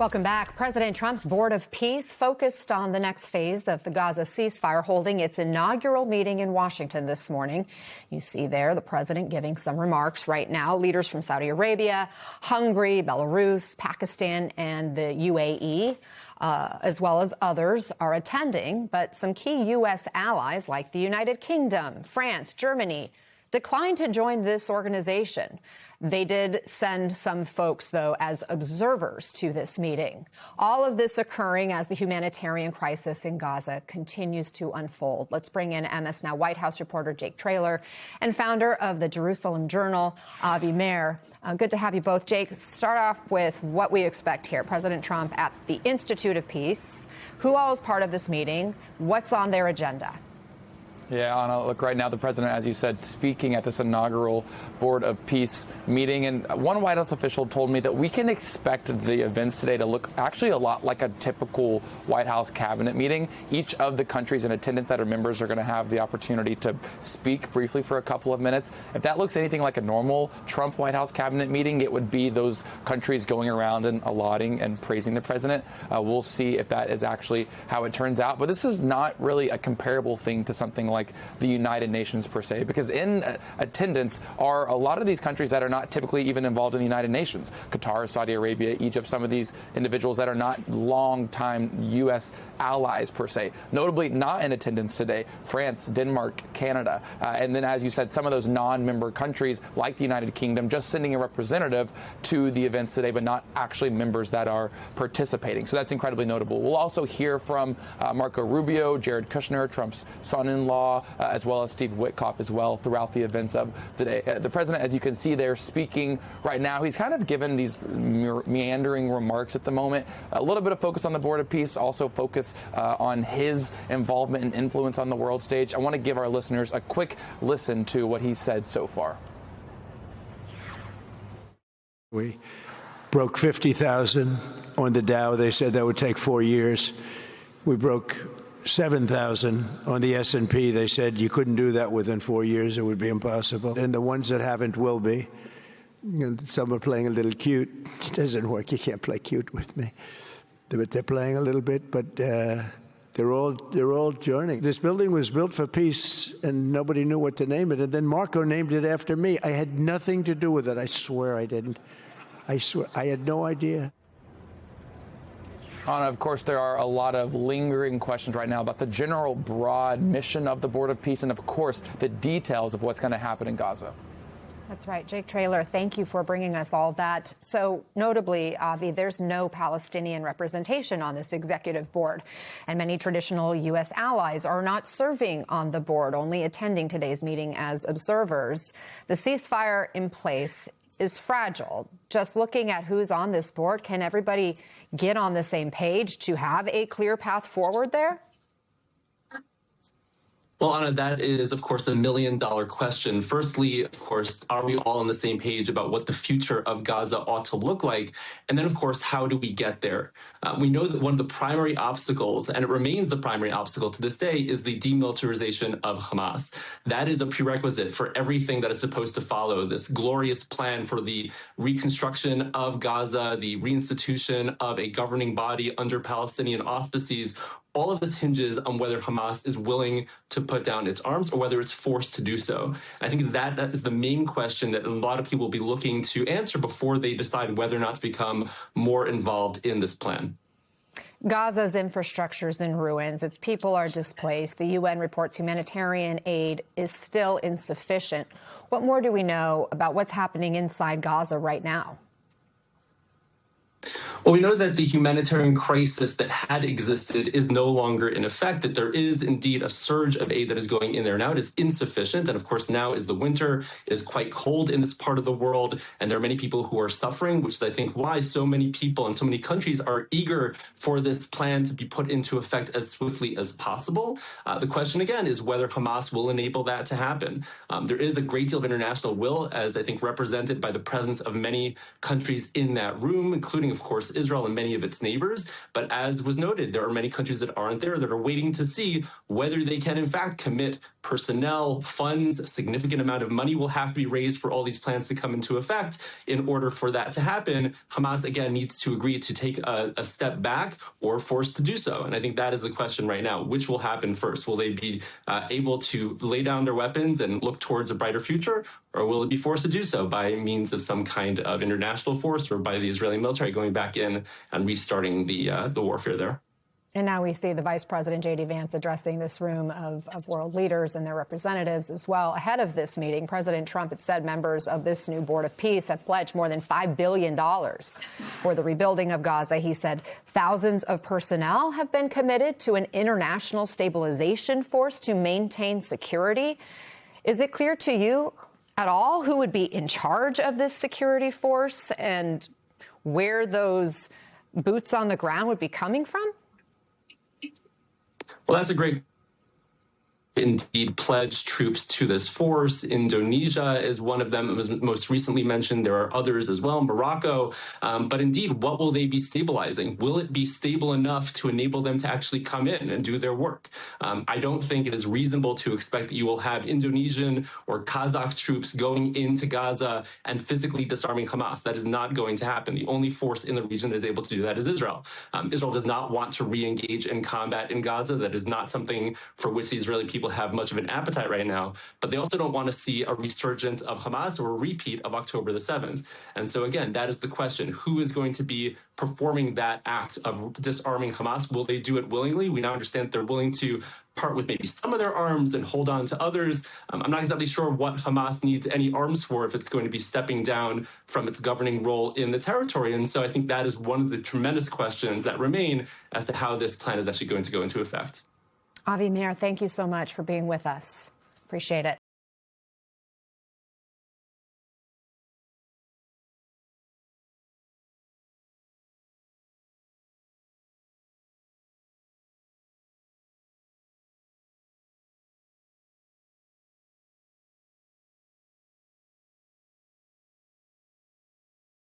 Welcome back. President Trump's Board of Peace focused on the next phase of the Gaza ceasefire, holding its inaugural meeting in Washington this morning. You see there the president giving some remarks right now. Leaders from Saudi Arabia, Hungary, Belarus, Pakistan, and the UAE, as well as others, are attending. But some key U.S. allies like the United Kingdom, France, Germany, declined to join this organization. They did send some folks, though, as observers to this meeting. All of this occurring as the humanitarian crisis in Gaza continues to unfold. Let's bring in MS Now White House reporter Jake Traylor and founder of the Jerusalem Journal, Avi Meir. Good to have you both. Jake, start off with what we expect here. President Trump at the Institute of Peace. Who all is part of this meeting? What's on their agenda? Yeah, Anna, look, right now the president, as you said, speaking at this inaugural Board of Peace meeting. And one White House official told me that we can expect the events today to look actually a lot like a typical White House cabinet meeting. Each of the countries in attendance that are members are going to have the opportunity to speak briefly for a couple of minutes. If that looks anything like a normal Trump White House cabinet meeting, it would be those countries going around and allotting and praising the president. We'll see if that is actually how it turns out. But this is not really a comparable thing to something like the United Nations per se, because in attendance are a lot of these countries that are not typically even involved in the United Nations. Qatar, Saudi Arabia, Egypt, some of these individuals that are not long-time U.S. allies per se. Notably not in attendance today, France, Denmark, Canada. And then, as you said, some of those non-member countries like the United Kingdom just sending a representative to the events today, but not actually members that are participating. So that's incredibly notable. We'll also hear from Marco Rubio, Jared Kushner, Trump's son-in-law, as well as Steve Witkoff as well throughout the events of the day. The president, as you can see there, speaking right now, he's kind of given these meandering remarks at the moment. A little bit of focus on the Board of Peace, also focus on his involvement and influence on the world stage. I want to give our listeners a quick listen to what he said so far. We broke 50,000 on the Dow. They said that would take 4 years. We broke 7,000 on the S&P. They said you couldn't do that within 4 years. It would be impossible. And the ones that haven't will be. You know, some are playing a little cute. It doesn't work. You can't play cute with me. But they're playing a little bit, but they're all joining. This building was built for peace, and nobody knew what to name it. And then Marco named it after me. I had nothing to do with it. I swear I didn't. I swear. I had no idea. Anna, of course, there are a lot of lingering questions right now about the general broad mission of the Board of Peace and, of course, the details of what's going to happen in Gaza. That's right. Jake Traylor, thank you for bringing us all that. So notably, Avi, there's no Palestinian representation on this executive board, and many traditional U.S. allies are not serving on the board, only attending today's meeting as observers. The ceasefire in place is fragile. Just looking at who's on this board, can everybody get on the same page to have a clear path forward there? Well, Anna, that is, of course, the million-dollar question. Firstly, of course, are we all on the same page about what the future of Gaza ought to look like? And then, of course, how do we get there? We know that one of the primary obstacles, and it remains the primary obstacle to this day, is the demilitarization of Hamas. That is a prerequisite for everything that is supposed to follow, this glorious plan for the reconstruction of Gaza, the reinstitution of a governing body under Palestinian auspices. All of this hinges on whether Hamas is willing to put down its arms or whether it's forced to do so. I think that is the main question that a lot of people will be looking to answer before they decide whether or not to become more involved in this plan. Gaza's infrastructure is in ruins. Its people are displaced. The UN reports humanitarian aid is still insufficient. What more do we know about what's happening inside Gaza right now? Well, we know that the humanitarian crisis that had existed is no longer in effect, that there is indeed a surge of aid that is going in there now. It is insufficient. And of course, now is the winter. It is quite cold in this part of the world. And there are many people who are suffering, which is, I think, why so many people and so many countries are eager for this plan to be put into effect as swiftly as possible. The question, again, is whether Hamas will enable that to happen. There is a great deal of international will, as I think represented by the presence of many countries in that room, including, of course, Israel and many of its neighbors. But as was noted, there are many countries that aren't there that are waiting to see whether they can, in fact, commit personnel, funds. A significant amount of money will have to be raised for all these plans to come into effect. In order for that to happen, Hamas, again, needs to agree to take a step back or forced to do so. And I think that is the question right now. Which will happen first? Will they be able to lay down their weapons and look towards a brighter future? Or will it be forced to do so by means of some kind of international force or by the Israeli military going back in and restarting the warfare there? And now we see the Vice President, J.D. Vance, addressing this room of world leaders and their representatives as well. Ahead of this meeting, President Trump had said members of this new Board of Peace have pledged more than $5 billion for the rebuilding of Gaza. He said thousands of personnel have been committed to an international stabilization force to maintain security. Is it clear to you at all who would be in charge of this security force and where those boots on the ground would be coming from? Well, that's a great indeed pledged troops to this force. Indonesia is one of them. It was most recently mentioned. There are others as well, Morocco. But indeed, what will they be stabilizing? Will it be stable enough to enable them to actually come in and do their work? I don't think it is reasonable to expect that you will have Indonesian or Kazakh troops going into Gaza and physically disarming Hamas. That is not going to happen. The only force in the region that is able to do that is Israel. Israel does not want to re-engage in combat in Gaza. That is not something for which the Israeli people have much of an appetite right now, but they also don't want to see a resurgence of Hamas or a repeat of October the 7th. And so again, that is the question. Who is going to be performing that act of disarming Hamas? Will they do it willingly? We now understand they're willing to part with maybe some of their arms and hold on to others. I'm not exactly sure what Hamas needs any arms for if it's going to be stepping down from its governing role in the territory. And so I think that is one of the tremendous questions that remain as to how this plan is actually going to go into effect. Avi Meir, thank you so much for being with us. Appreciate it.